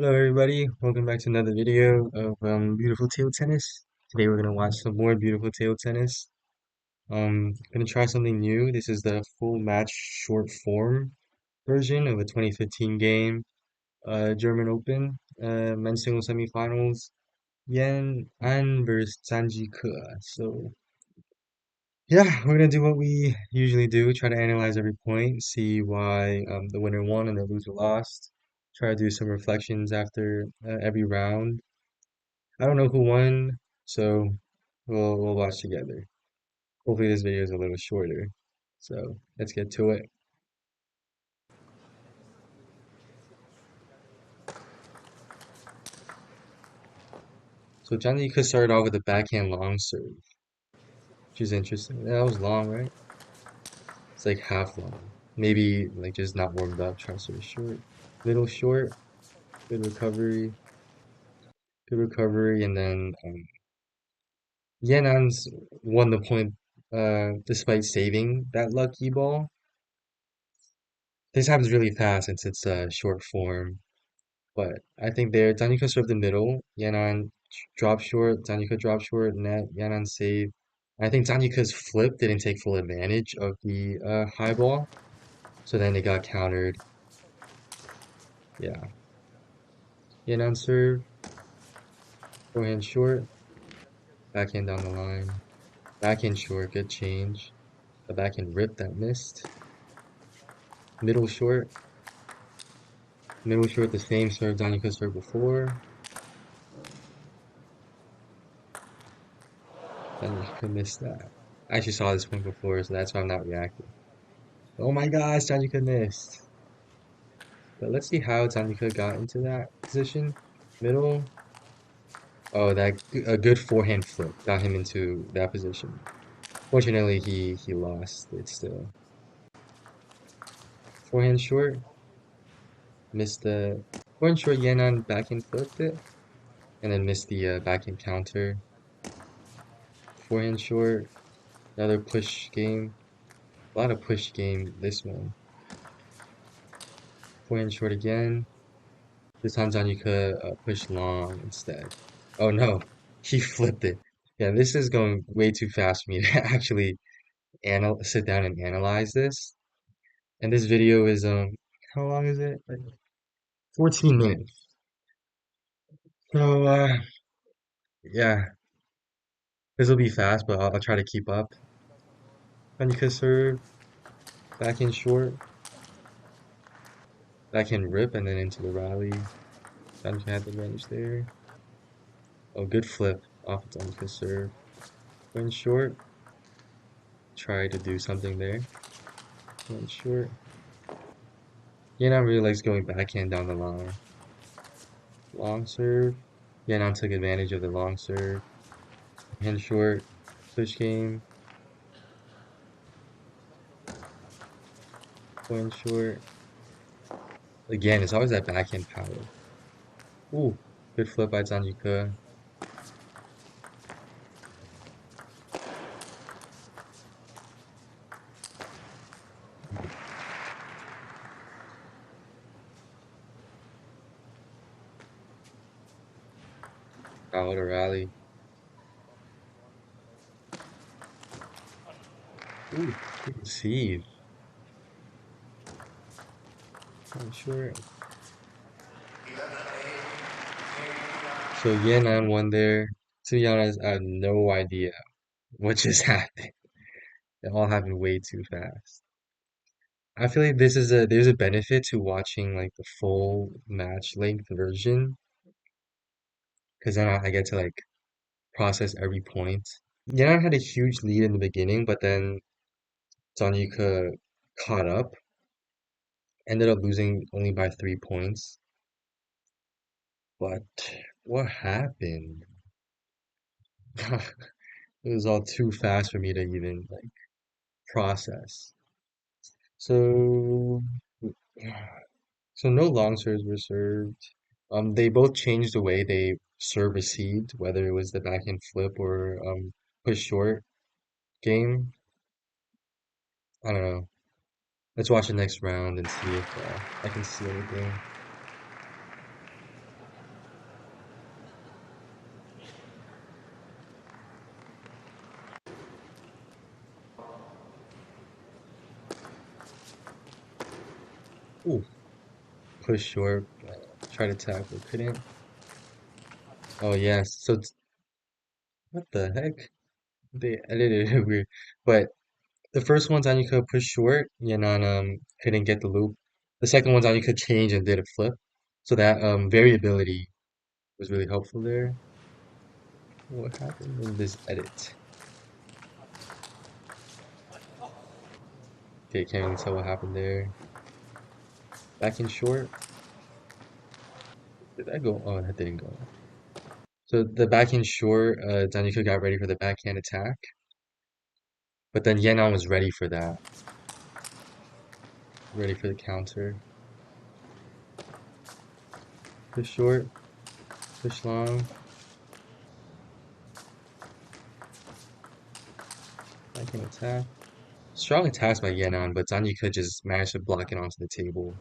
Hello everybody, welcome back to another video of beautiful table tennis. Today we're gonna watch some more beautiful table tennis. Gonna try something new. This is the full match short form version of a 2015 game, German Open, men's singles semifinals, Yan An versus Zhang Jike. So yeah, we're gonna do what we usually do, try to analyze every point, see why the winner won and the loser lost. Try to do some reflections after every round. I don't know who won, so we'll watch together. Hopefully this video is a little shorter. So let's get to it. So Johnny could start off with a backhand long serve, which is interesting. That was long, right? It's like half long. Maybe like just not warmed up, try to serve short. Middle short, good recovery, and then Yanan's won the point despite saving that lucky ball. This happens really fast since it's short form. But I think there, Danica served the middle, Yanan dropped short, Danica dropped short, net, Yanan save. I think Danika's flip didn't take full advantage of the high ball, so then it got countered. Yeah, Yanan serve, forehand short, backhand down the line, backhand short, good change. The backhand rip that missed. Middle short the same serve Danica served before. Danica missed that. I actually saw this point before, so that's why I'm not reacting. Oh my gosh, Danica missed. But let's see how Tanika got into that position. Middle. Oh, a good forehand flip got him into that position. Fortunately, he lost it still. Forehand short, missed the forehand short. Yanan backhand flipped it, and then missed the backhand counter. Forehand short, another push game. A lot of push game this one. Forehand short again. This time Tanika pushed long instead. Oh no, he flipped it. Yeah, this is going way too fast for me to actually sit down and analyze this. And this video is how long is it? Like 14 minutes. So yeah, this will be fast, but I'll try to keep up. Panika serve, backhand short, backhand rip, and then into the rally. Danica had the advantage there. Oh, good flip off of Danica serve. Went short, try to do something there. Went short. Yenan really likes going backhand down the line. Long serve. Yenan took advantage of the long serve. Hand short, push game. Point short. Again, it's always that backhand power. Ooh, good flip by Zanjuka. Out a rally. Ooh, good receive. Point short. So Yenan won there. To be honest, I have no idea what just happened. It all happened way too fast. I feel like there's a benefit to watching like the full match length version because then I get to like process every point. Yenan had a huge lead in the beginning, but then Zanuka caught up, ended up losing only by 3 points. But what happened? It was all too fast for me to even like process. So, so no long serves were served. They both changed the way they serve received, whether it was the backhand flip or push short game. I don't know. Let's watch the next round and see if I can see anything. Ooh, push short, try to tackle, couldn't. Oh yes, so what the heck? They edited it weird. But the first one's on you could push short, Yanan couldn't get the loop. The second one's on you could change and did a flip. So that variability was really helpful there. What happened in this edit? Okay, can't really tell what happened there. Back in short. Did that go? Oh, that didn't go. So the backhand short, Danica got ready for the backhand attack, but then Yenon was ready for that, ready for the counter. Push short, push long, backhand attack. Strong attacks by Yenon, but Danica just managed to block it onto the table.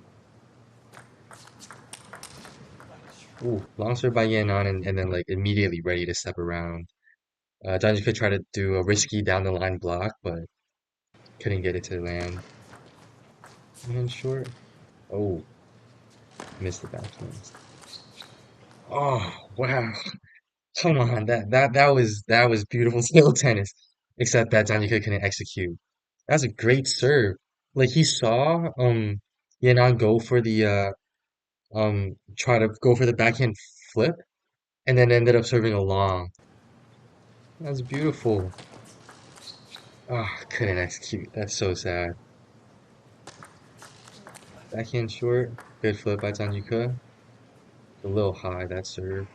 Ooh, long serve by Yenon, and then like immediately ready to step around. Danica tried to do a risky down the line block, but couldn't get it to land. And short. Oh, missed the backhand. Oh, wow. Come on, that was beautiful table tennis. Except that Danica couldn't execute. That's a great serve. Like he saw Yanan go for the try to go for the backhand flip and then ended up serving a long. That's beautiful. Ah, couldn't execute. That's so sad. Backhand short. Good flip by Danica. A little high that serve.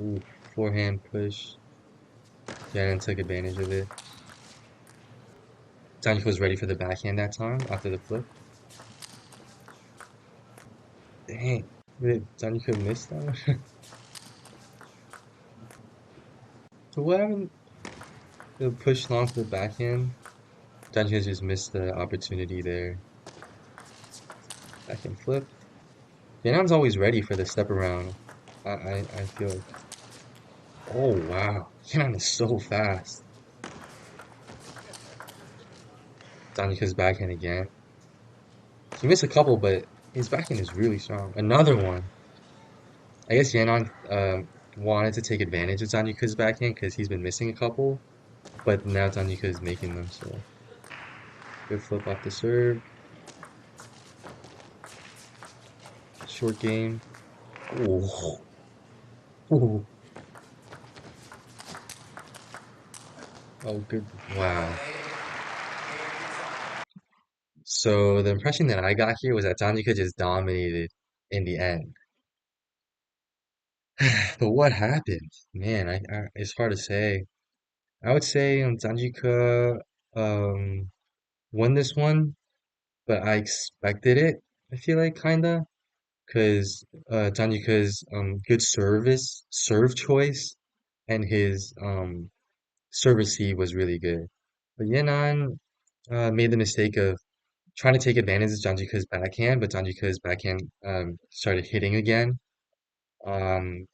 Ooh, forehand push. Yanan took advantage of it. Danica was ready for the backhand that time after the flip. Dang. Wait, Danica missed that one? So what happened? The push long to the backhand. Danica just missed the opportunity there. Backhand flip. Yanon's always ready for the step around. I feel like. Oh wow. Yanon is so fast. Danica's backhand again. He missed a couple, but his backhand is really strong. Another one. I guess Yanon wanted to take advantage of Danica's backhand because he's been missing a couple, but now Danica is making them, so good flip off the serve. Short game. Ooh. Ooh. Oh, good. Wow. So the impression that I got here was that Janjika just dominated in the end. But what happened? Man, it's hard to say. I would say Janjika um won this one, but I expected it. I feel like kinda, because Janjika's good serve choice and his serve receive was really good. But Yenan made the mistake of trying to take advantage of Janjika's backhand, but Janjika's backhand started hitting again. Um,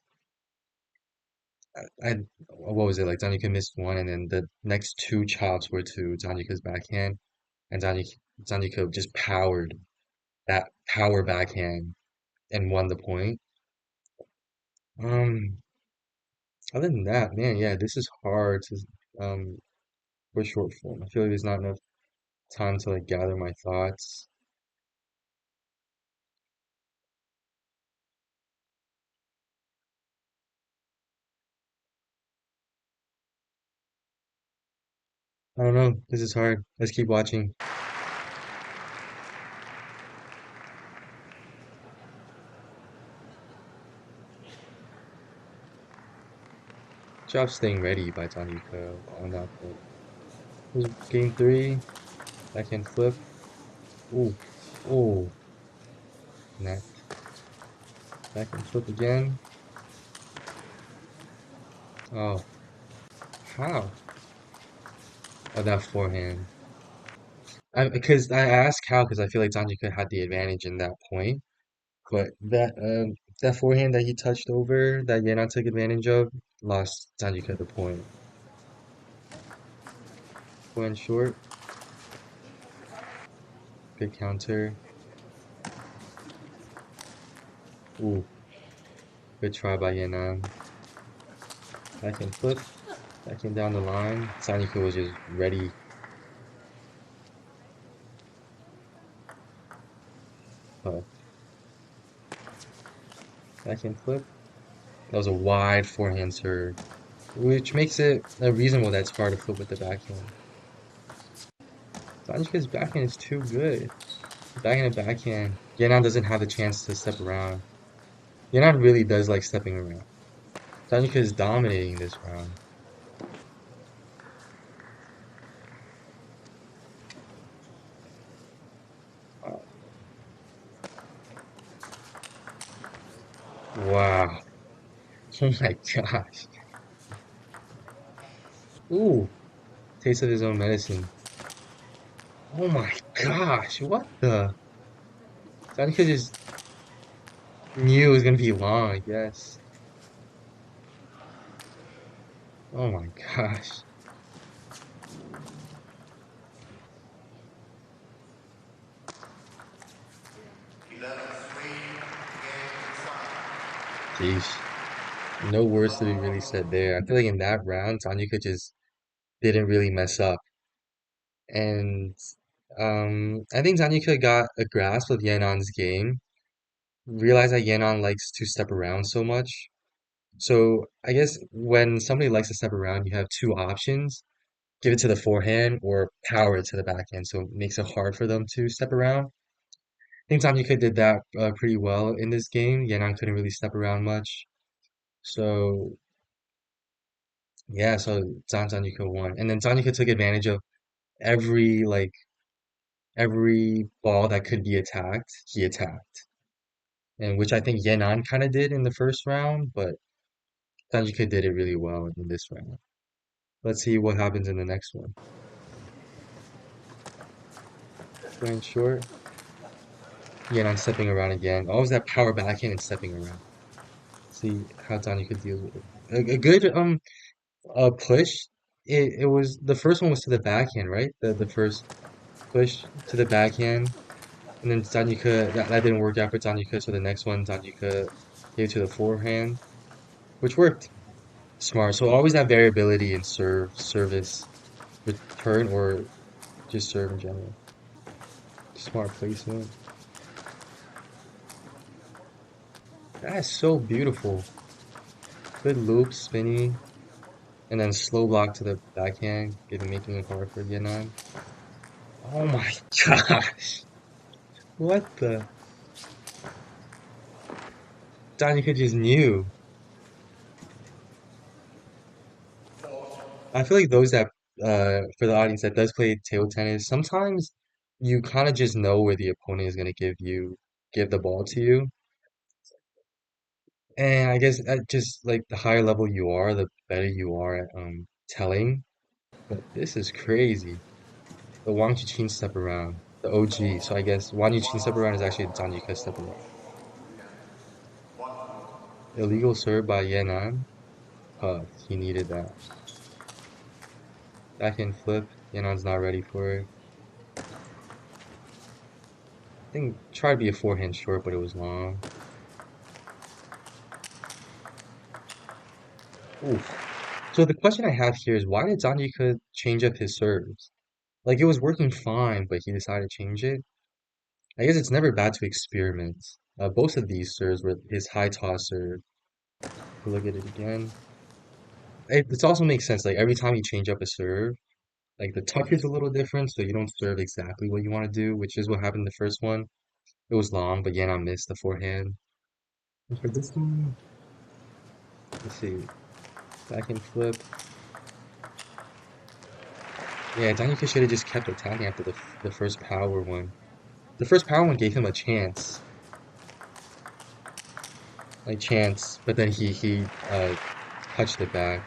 what was it like? Janjika missed one, and then the next two chops were to Janjika's backhand, and Janjika just powered that power backhand and won the point. Um, other than that, man, yeah, this is hard to for short form. I feel like there's not enough time to like gather my thoughts. I don't know. This is hard. Let's keep watching. Job staying ready by Tanika on that point. Here's game three. Backhand flip. Ooh. Ooh. Net. Backhand flip again. Oh. How? Oh, that forehand. Because I asked how because I feel like Zanjika had the advantage in that point. But that forehand that he touched over that Yana took advantage of lost Zanjika the point. Forehand short. Good counter. Ooh, good try by Yanan. Back and flip. Back and down the line. Sanyuka was just ready. Uh, Back and flip. That was a wide forehand serve, which makes it reasonable that it's hard to flip with the backhand. Sanyuka's backhand is too good. Backhand. Yanan doesn't have the chance to step around. Yanan really does like stepping around. Sanyuka is dominating this round. Wow. Wow. Oh my gosh. Ooh. Taste of his own medicine. Oh my gosh. What the? Sanyuka just knew it was gonna be long, I guess. Oh my gosh. Jeez. No words to be really said there. I feel like in that round, Sanyuka just didn't really mess up. And I think Sanyuka got a grasp of Yanon's game, realized that Yanon likes to step around so much. So I guess when somebody likes to step around, you have two options. Give it to the forehand or power it to the backhand. So it makes it hard for them to step around. I think Tanyika did that pretty well in this game. Yanan couldn't really step around much. So yeah, so Tanyika won. And then Tanyika took advantage of every every ball that could be attacked, he attacked. And which I think Yanan kind of did in the first round, but Tanyika did it really well in this round. Let's see what happens in the next one. Playing short. Yanan stepping around again. Always that power backhand and stepping around. See how Tanyika deals with it. A good push. It was the first one was to the backhand, right? The first push to the backhand, and then Tanyika that didn't work out for Tanyika, so the next one Tanyika gave to the forehand, which worked. Smart. So always that variability in service, return, or just serve in general. Smart placement. That is so beautiful. Good loop, spinny, and then slow block to the backhand, making it hard for Yenan. Oh my gosh. What the? Danica just knew. I feel like those that, for the audience that does play table tennis, sometimes you kind of just know where the opponent is going to give the ball to you. And I guess that just like the higher level you are, the better you are at telling. But this is crazy. The Wang Chuqin step around, the OG. So I guess Wang Chuqin step around is actually Danica step around. Illegal serve by Yenan. He needed that. Backhand flip. Yanan's not ready for it. I think tried to be a forehand short, but it was long. Oof. So the question I have here is why did Zanjika change up his serves? Like it was working fine, but he decided to change it. I guess it's never bad to experiment. Both of these serves were his high toss serve. Look at it again. It also makes sense. Like every time you change up a serve, like the touch is a little different, so you don't serve exactly what you want to do, which is what happened in the first one. It was long, but Yana missed the forehand. And for this one, let's see. Back and flip. Yeah, Danica should have just kept attacking after the first power one. The first power one gave him a chance, but then he touched it back.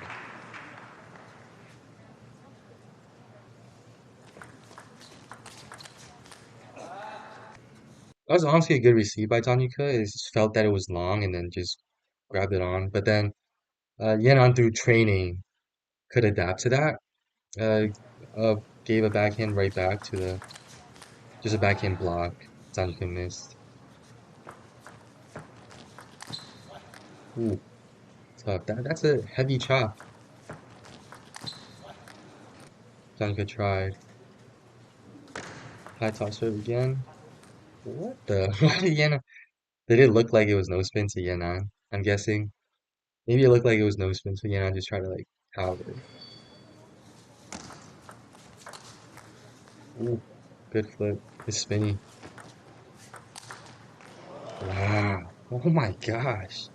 That was honestly a good receive by Danica. It just felt that it was long and then just grabbed it on. But then Yenon through training could adapt to that. Uh, gave a backhand right back to the Just a backhand block. Zhang Jike missed. Ooh, tough. That's a heavy chop. Zhang Jike tried. High toss serve again. What the? Why did Yana? Did it look like it was no spin to Yanan? I'm guessing. Maybe it looked like it was no spin, so Yanan just tried to like counter. Ooh, good flip. It's spinny. Wow. Oh my gosh.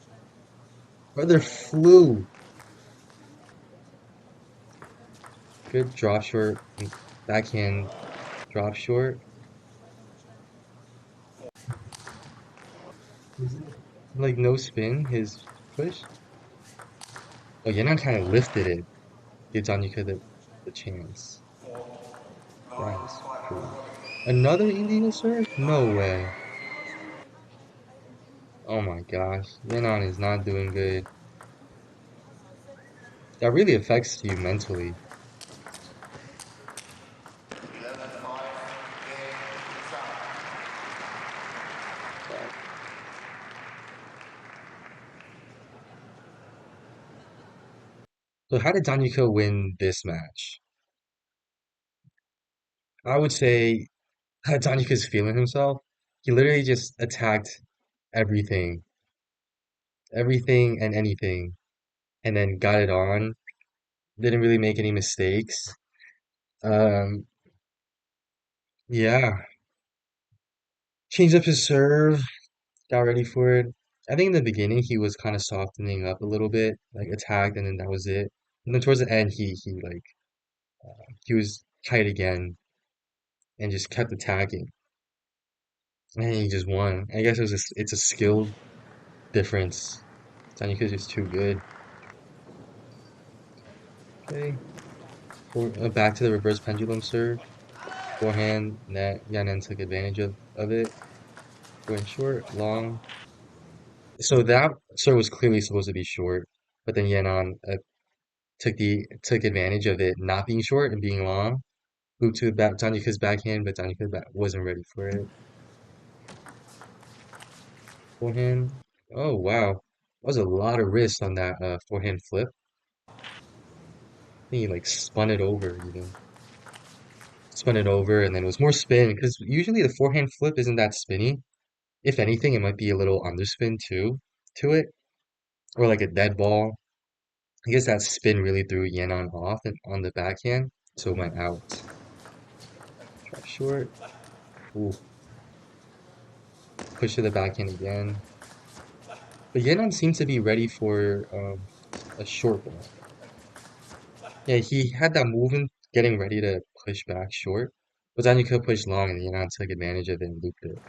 Brother flew. Good drop short. Backhand drop short. Is it like no spin? His push? Oh, Yanan kind of lifted it. Gives Anyuka the chance. That is pretty. Another illegal serve? No way. Oh my gosh. Yanan is not doing good. That really affects you mentally. But, so how did Danyuka win this match? I would say Danyuka's feeling himself. He literally just attacked everything, everything and anything, and then got it on. Didn't really make any mistakes. Um, yeah, changed up his serve, got ready for it. I think in the beginning he was kind of softening up a little bit, like attacked, and then that was it. And then towards the end, he was tight again and just kept attacking, and he just won. I guess it's a skill difference. Tanika's just too good. Okay, back to the reverse pendulum serve. Forehand, net, Yanen took advantage of it. Went short, long. So that serve was clearly supposed to be short, but then Yanan took advantage of it not being short and being long. Moved to back Tanika's backhand, but Tanika wasn't ready for it. Forehand. Oh wow, that was a lot of wrist on that forehand flip. I think he like spun it over even. Spun it over and then it was more spin because usually the forehand flip isn't that spinny. If anything, it might be a little underspin too to it, or like a dead ball. I guess that spin really threw Yanan off and on the backhand, so it went out. Drop short. Ooh, push to the backhand again. But Yanan seemed to be ready for a short ball. Yeah, he had that movement getting ready to push back short, but then you could push long and Yanan took advantage of it and looped it.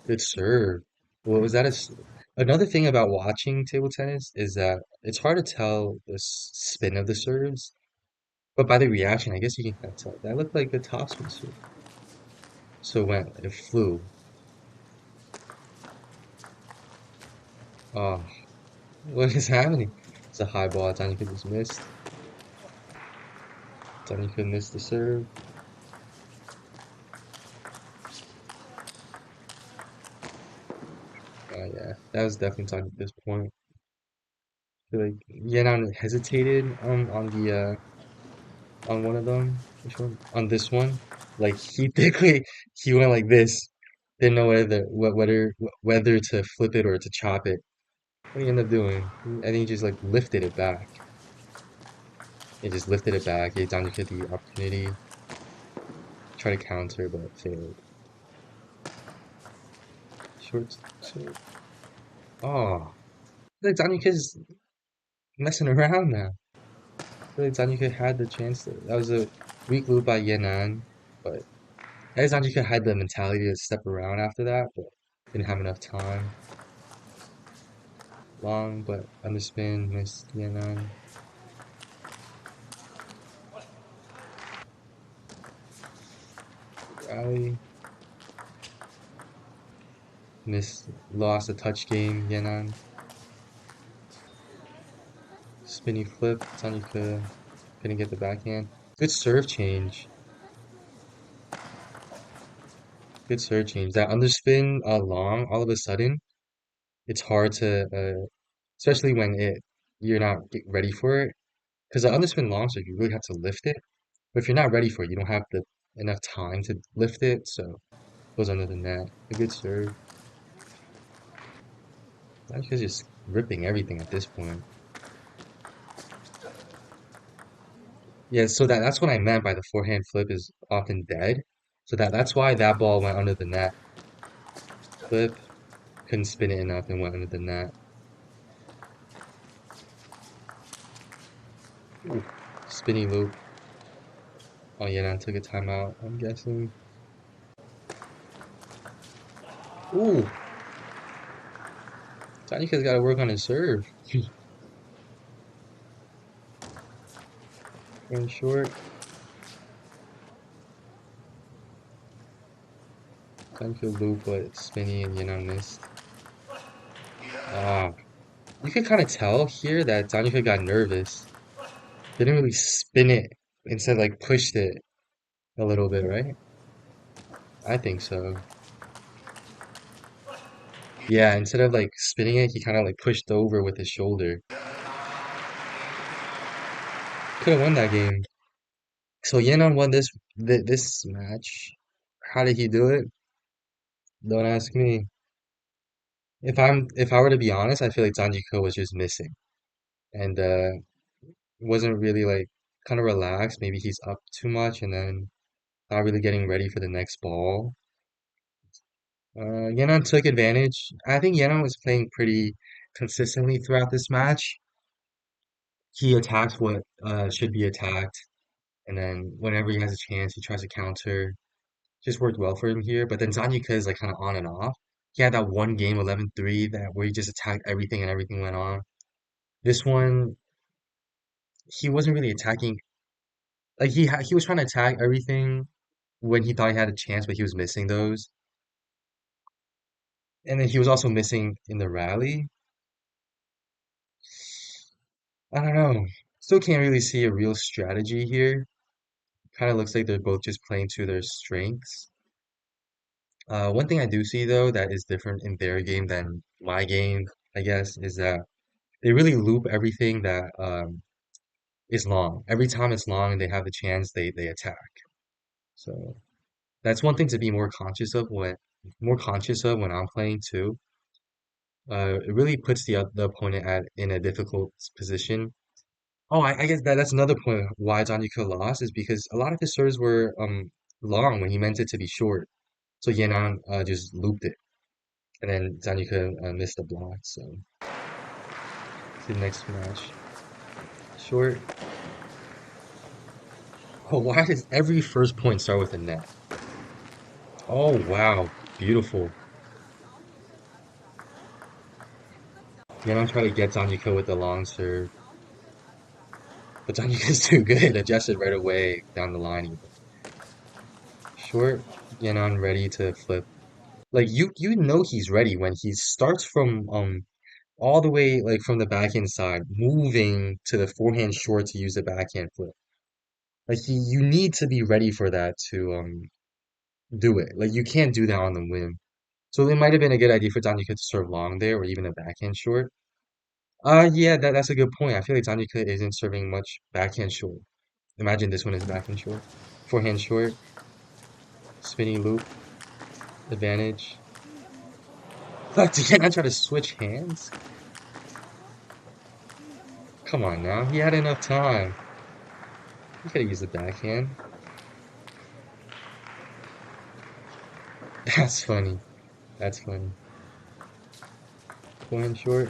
Good serve. Well, was that another thing about watching table tennis is that it's hard to tell the spin of the serves, but by the reaction, I guess you can kind of tell. That looked like a topspin serve. So when it flew, oh, what is happening? It's a high ball. Danica just missed. Danica missed the serve. Oh yeah, that was definitely Danica's point. Like Yenan hesitated on the on one of them. Which one? On this one. Like he basically he went like this. Didn't know whether to flip it or to chop it. What did he end up doing? I think he just like lifted it back. He just lifted it back. Gave Danica the opportunity. Tried to counter but failed. Short. Oh, like Danica's messing around now. I feel like Danica had the chance to. That was a weak loop by Yenan, but I guess Danica had the mentality to step around after that, but didn't have enough time. Long, but underspin, missed Yenan. Rally, lost a touch game, Yenan. Spinny flip, Danica couldn't get the backhand. Good serve change. Good serve change. That underspin long, all of a sudden, it's hard to, especially when you're not ready for it. Because the underspin long, so you really have to lift it. But if you're not ready for it, you don't have the enough time to lift it, so goes under the net. A good serve. That's just ripping everything at this point. Yeah, so that's what I meant by the forehand flip is often dead. So that's why that ball went under the net. Flip, couldn't spin it enough and went under the net. Ooh, spinny loop. Oh yeah, I took a timeout, I'm guessing. Ooh, Tanika's got to work on his serve. Going short. Tanika loop, but spinny and Yana missed. Ah, you could kind of tell here that Tanika got nervous. Didn't really spin it. Instead, like pushed it a little bit, right? I think so. Yeah, instead of like spinning it, he kind of like pushed over with his shoulder. Could have won that game. So Yenon won this match. How did he do it? Don't ask me. If I were to be honest, I feel like Zanjiko was just missing and wasn't really like kind of relaxed. Maybe he's up too much and then not really getting ready for the next ball. Yenon took advantage. I think Yenon was playing pretty consistently throughout this match. He attacks what should be attacked, and then whenever he has a chance, he tries to counter. Just worked well for him here. But then Zanyika is like kind of on and off. He had that one game 11-3 that where he just attacked everything and everything went on. This one, he wasn't really attacking. Like he was trying to attack everything when he thought he had a chance, but he was missing those. And then he was also missing in the rally. I don't know. Still can't really see a real strategy here. Kind of looks like they're both just playing to their strengths. One thing I do see though that is different in their game than my game, I guess, is that they really loop everything that is long. Every time it's long and they have the chance, they attack. So that's one thing to be more conscious of when I'm playing too. It really puts the opponent at in a difficult position. Oh, I guess that's another point why Zhang lost is because a lot of his serves were long when he meant it to be short. So Yenan just looped it, and then Zhang missed the block. So to the next match, short. Oh, why does every first point start with a net? Oh wow, beautiful. Yenan tried to get Zhang with the long serve, but Zhang too good. Adjusted right away down the line. Short, Yenan ready to flip. Like you know he's ready when he starts from all the way like from the backhand side, moving to the forehand short to use the backhand flip. Like you need to be ready for that to do it. Like you can't do that on the whim. So it might have been a good idea for Danjika to serve long there or even a backhand short. Yeah, that's a good point. I feel like Danjika isn't serving much backhand short. Imagine this one is backhand short. Forehand short, spinning loop, advantage. But again, I try to switch hands. Come on now, he had enough time. He could have used the backhand. That's funny. That's funny. Forehand short.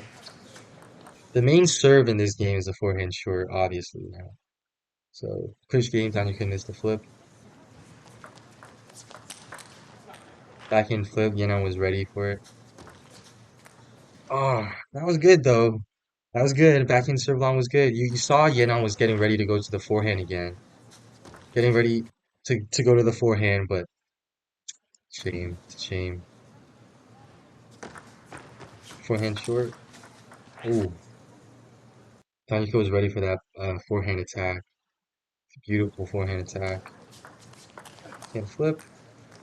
The main serve in this game is the forehand short, obviously now. So push game down, you can miss the flip. Backhand flip, Yenon was ready for it. Oh, that was good though. That was good. Backhand serve long was good. You saw Yenon was getting ready to go to the forehand again. Getting ready to go to the forehand, but shame, shame. Forehand short. Ooh, Taniko was ready for that forehand attack. Beautiful forehand attack. Can't flip.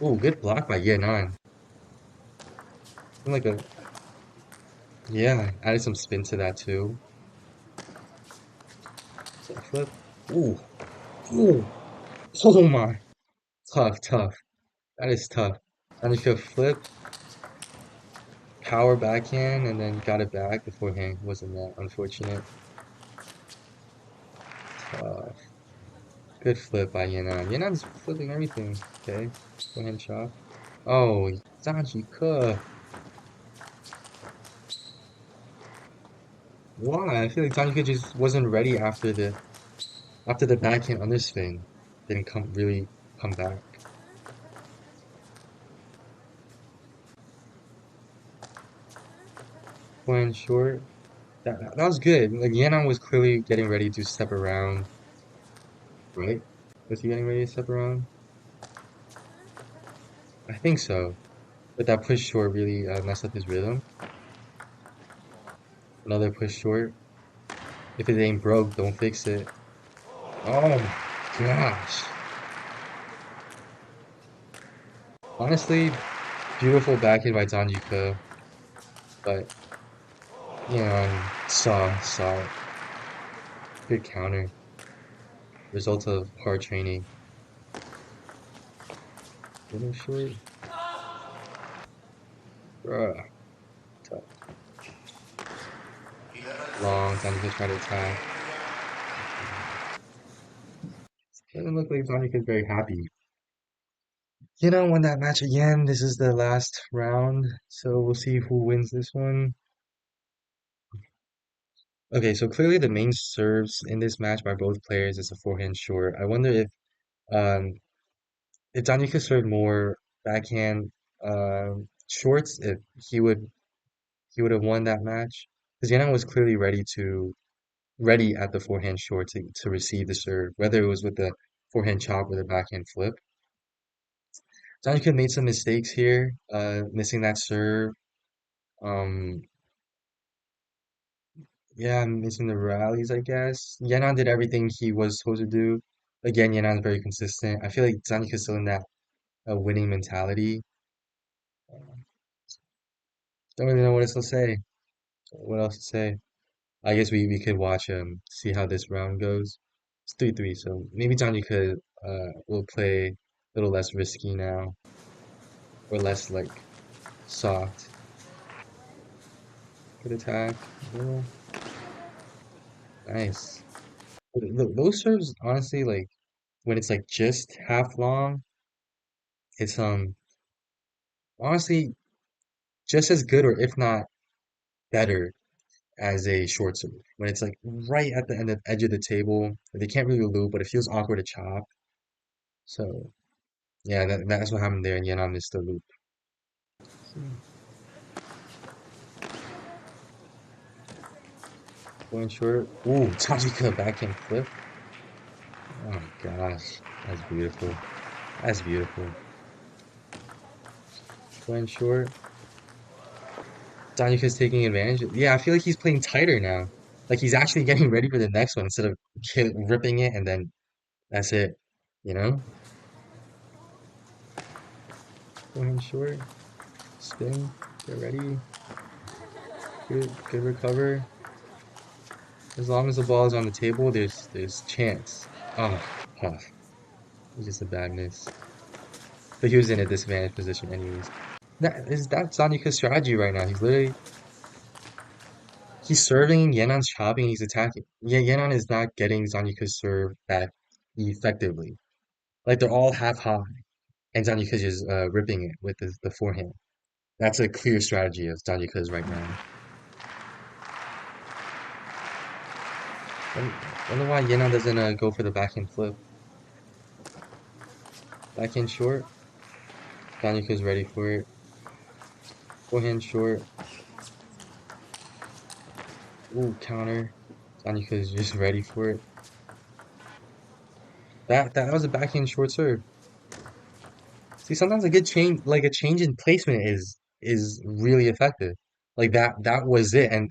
Oh, good block by Yenan. Like a yeah, added some spin to that too. Can't flip. Ooh, ooh, oh my. Tough, tough. That is tough. Danica flip, power backhand, and then got it back. The forehand wasn't that unfortunate. Tough. Good flip by Yenan. Yenan's flipping everything. Okay. Forehand chop. Oh, Zhang Jike. Why? I feel like Zhang Jike just wasn't ready after the backhand underswing. Didn't come back. Forehand short. That was good. Like Yenan was clearly getting ready to step around, right? Was he getting ready to step around? I think so. But that push short really messed up his rhythm. Another push short. If it ain't broke, don't fix it. Oh my gosh. Honestly, beautiful backhand by Zanjuka, but saw it. Good counter. Result of hard training. Little short. Bruh. Tough. Long. Zanjuka tried to attack. Doesn't look like Zanjuka's very happy. Won that match again. This is the last round, so we'll see who wins this one. Okay, so clearly the main serves in this match by both players is a forehand short. I wonder um if Dani could serve more backhand shorts, if he would have won that match. Because Yana was clearly ready at the forehand short to receive the serve, whether it was with the forehand chop or the backhand flip. Danica made some mistakes here, missing that serve. Um, yeah, missing the rallies, I guess. Yenan did everything he was supposed to do. Again, Yenan's very consistent. I feel like Zanika's still in that winning mentality. Don't really know what else to say. What else to say? I guess we could watch see how this round goes. It's 3-3, so maybe Zanika will play a little less risky now, or less like soft. Good attack. Yeah, nice. Those serves, honestly, like when it's like just half long, it's honestly just as good, or if not better, as a short serve. When it's like right at the edge of the table, they can't really loop, but it feels awkward to chop. So yeah, that's what happened there, and Yenan missed the loop. Hmm. Going short. Ooh, Tajika backhand flip. Oh my gosh, that's beautiful. That's beautiful. Going short. Tajika's taking advantage. Yeah, I feel like he's playing tighter now. Like he's actually getting ready for the next one instead of ripping it and then that's it. You know? Going short. Spin. Get ready. Good recover. As long as the ball is on the table, there's chance. Oh, tough. It's just a bad miss. But he was in a disadvantaged position anyways. That's Sanika's strategy right now. He's serving, Yenan's chopping, he's attacking. Yeah, Yenan is not getting Zanika's serve back effectively. Like they're all half high, and Zanika's just ripping it with the forehand. That's a clear strategy of Zanika's right now. Wonder why Yenan doesn't go for the backhand flip. Backhand short. Zanika's ready for it. Forehand short. Ooh, counter. Zanika's just ready for it. That was a backhand short serve. See, sometimes a good change, like a change in placement, is really effective. Like that was it, and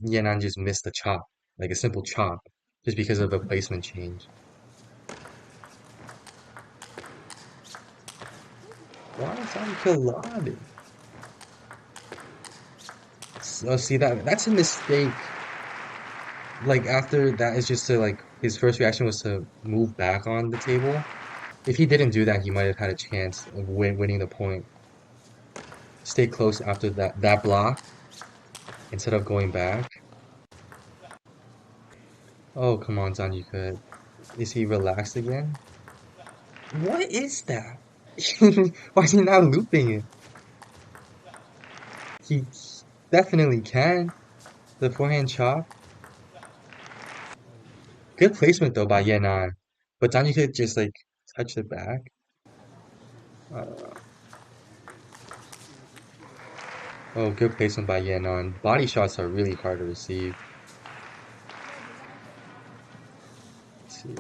Yanan just missed a chop, like a simple chop, just because of a placement change. Zanika lobbed it. So see that's a mistake. Like after that is just to like his first reaction was to move back on the table. If he didn't do that, he might have had a chance of winning the point. Stay close after that block instead of going back. Oh, come on, Zhang Jike. Is he relaxed again? What is that? Why is he not looping it? He definitely can. The forehand chop. Good placement though by Yenan. But Zhang Jike just like touch it back. Uh, oh, good placement by Yenan. Body shots are really hard to receive. Let's see.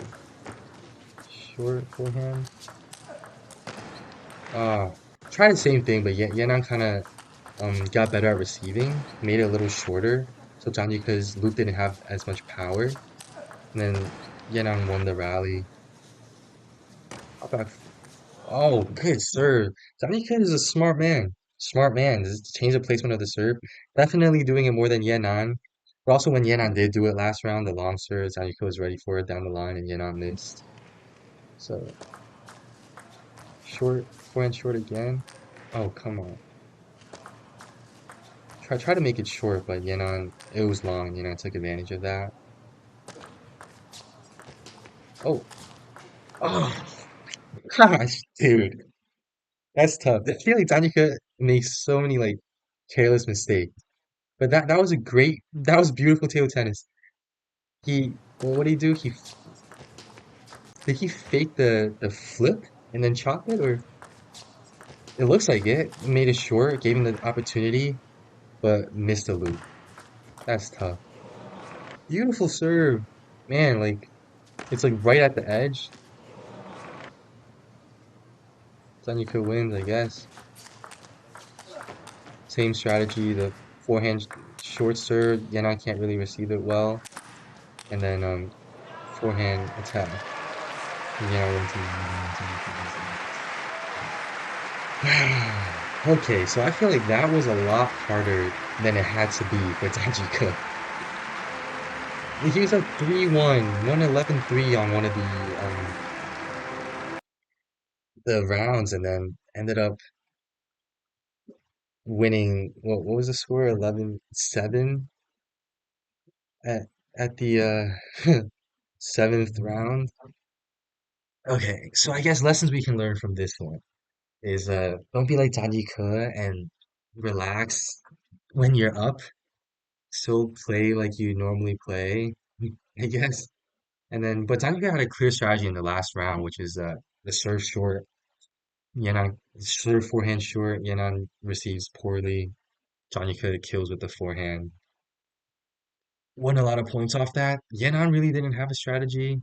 Short forehand. Uh, try the same thing, but Yenan kind of got better at receiving, made it a little shorter. So Zhang Jike's loop didn't have as much power. And then Yenan won the rally. Hop back. Oh, good serve. Zhang Jike is a smart man. Smart man. Just change the placement of the serve. Definitely doing it more than Yenan. But also when Yenan did do it last round, the long serve, Zhang Jike was ready for it down the line and Yenan missed. So short, forehand short again. Oh, come on. Try to make it short, but Yenan, it was long. Yenan took advantage of that. Oh, oh, gosh, dude, that's tough. I feel like Danica makes so many like careless mistakes, but that was a that was beautiful table tennis. Well, what did he do? Did he fake the flip and then chop it, or it looks like it. Made it short, gave him the opportunity, but missed the loop. That's tough. Beautiful serve, man. Like it's like right at the edge. Danica wins, I guess. Same strategy, the forehand short serve, Yana can't really receive it well, and then forehand attack. Yana wins the Okay, so I feel like that was a lot harder than it had to be for Tajika. He was up 3-1, won 11-3 on one of the rounds, and then ended up winning. What was the score? 11-7 at the seventh round. Okay, so I guess lessons we can learn from this one is don't be like Tani Ke and relax when you're up. Still play like you normally play, I guess. And then but Tani Ke had a clear strategy in the last round, which is the serve short. Yanan serve forehand short, Yanan receives poorly. Tani Ke kills with the forehand. Won a lot of points off that. Yanan really didn't have a strategy.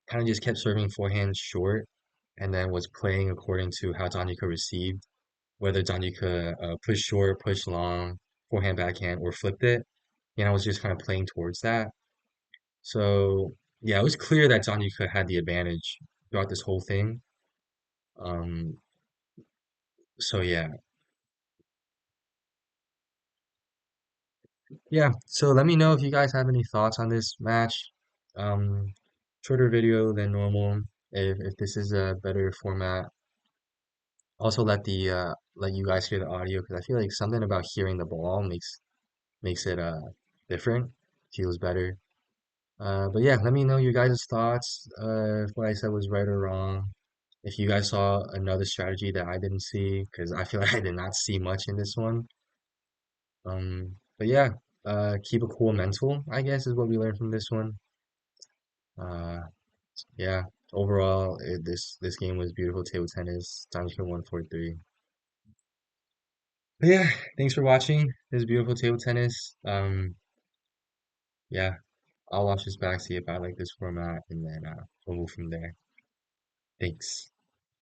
Kind of just kept serving forehand short and then was playing according to how Danica received, whether Danica pushed short, pushed long, forehand, backhand, or flipped it. And I was just kind of playing towards that. So yeah, it was clear that Danica had the advantage throughout this whole thing. Um, so yeah. So let me know if you guys have any thoughts on this match. Um, Shorter video than normal. If this is a better format, also let you guys hear the audio because I feel like something about hearing the ball makes it different, feels better. But yeah, let me know your guys' thoughts. If what I said was right or wrong. If you guys saw another strategy that I didn't see, because I feel like I did not see much in this one. But yeah, keep a cool mental, I guess, is what we learned from this one. Uh, yeah, overall, this game was beautiful table tennis. Times for 143. But yeah, thanks for watching. This beautiful table tennis. Yeah, I'll watch this back, see if I like this format, and then we'll move from there. Thanks.